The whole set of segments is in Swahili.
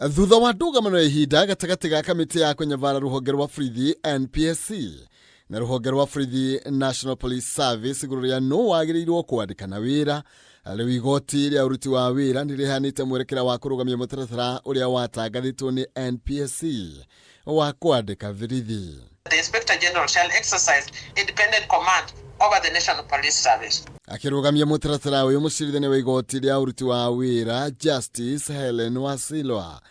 Thutha wa ndũgamano ya ihinda gatagatĩ ga kamĩtĩ ya kũnyabara rũhonge rwa borithi NPSC na rũhonge rwa borithi National Police Service igũrũ rĩa nũ wagĩrĩirwo kwandĩkana wĩra, rĩu igoti rĩa ũruti wa wĩra nĩrĩheanĩte mwerekera wa kũrũgamia mũtaratara ũrĩa watangathĩtwo nĩ NPSC wa kwandĩka borithi. The Inspector General shall exercise independent command over the National Police Service. Akĩrũgamia mũtaratara ũyũ mũcirithania wa igoti rĩa ũruti wa wĩra Justice Helen Wasilwa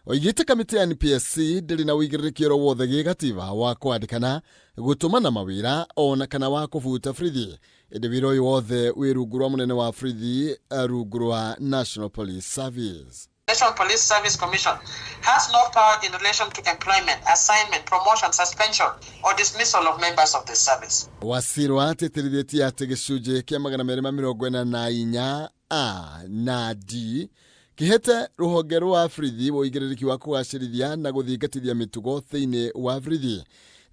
oigĩte kamĩtĩ ya NPSC ndĩrĩ na ũigĩrĩrĩki o wothe gĩgatiba wa kwandĩkana, gũtũmana mawĩra ona kana wa kũbuta borithi, ĩndĩ wĩra ũyũ wothe wĩ rungu rwa mũnene wa borithi rungu rwa National Police Service. National Police Service Commission has no power in relation to employment, assignment, promotion, suspension, or dismissal of members of the service. Wasilwa atĩtĩrithĩtie atĩ gĩcunjĩ kĩa 244 A na D kĩhete rũhonge rwa borithi ũigĩrĩrĩki wa kũgacĩrithia na gũthingatithia mĩtugo thĩinĩ wa borithi,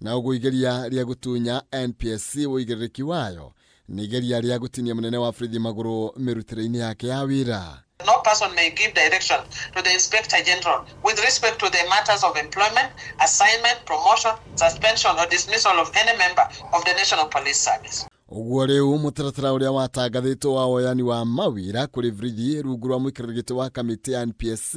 na ũgũigeria rĩa gũtunya NPSC ũigĩrĩrĩki wayo nĩ igeria rĩa gũtinia mũnene wa borithi magũrũ mĩrutĩre-inĩ yake ya wĩra. No person may give direction to the Inspector General with respect to the matters of employment, assignment, promotion, suspension, or dismissal of any member of the National Police Service. Ũguo rĩu mũtaratara ũrĩa watangathĩtwo wa woyani wa mawĩra kũrĩ borithi rungu rwa mũikarĩri wa kamĩtĩ ya NPSC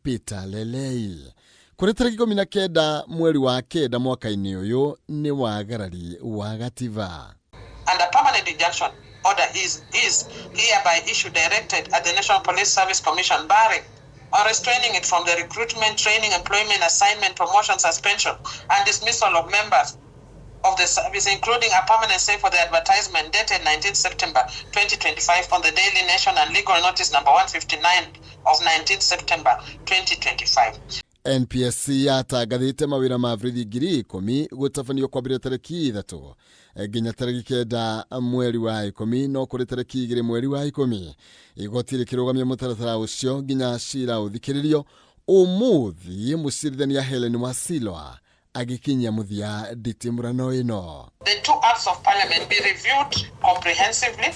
Peter Lelei kũrĩ tarĩki 19 mweri wa kenda mwaka-inĩ ũyũ nĩ wagarari wa gatiba. And a permanent injunction order is hereby issued directed at the National Police Service Commission barring or restraining it from the recruitment, training, employment, assignment, promotion, suspension, and dismissal of members of the service, including a permanent stay for the advertisement dated 19 September 2025 on the Daily Nation and legal notice number 159 of 19 September 2025. NPSC yatangathĩte mawĩra ma borithi 10,000 gũtabanio kwambĩrĩria tarĩki 3 nginya tarĩki 9 mweri wa 10 no kũrĩ tarĩki 2 mweri wa 10. Igoti rĩkĩrũgamia mũtaratara ũcio nginya cira ũthikĩrĩrio ũmũthĩ, mũcirithania Helen Wasilwa agĩkinyia mũthia nditimũrano ĩno. The two acts of parliament be reviewed comprehensively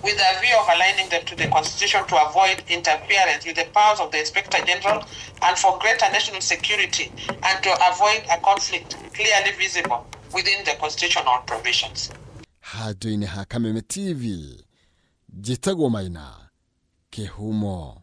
with a view of aligning them to the Constitution to avoid interference with the powers of the Inspector General and for greater national security and to avoid a conflict clearly visible within the constitutional provisions. Handũ-inĩ ha Kameme TV, njĩtagwo Maina Kĩhumo.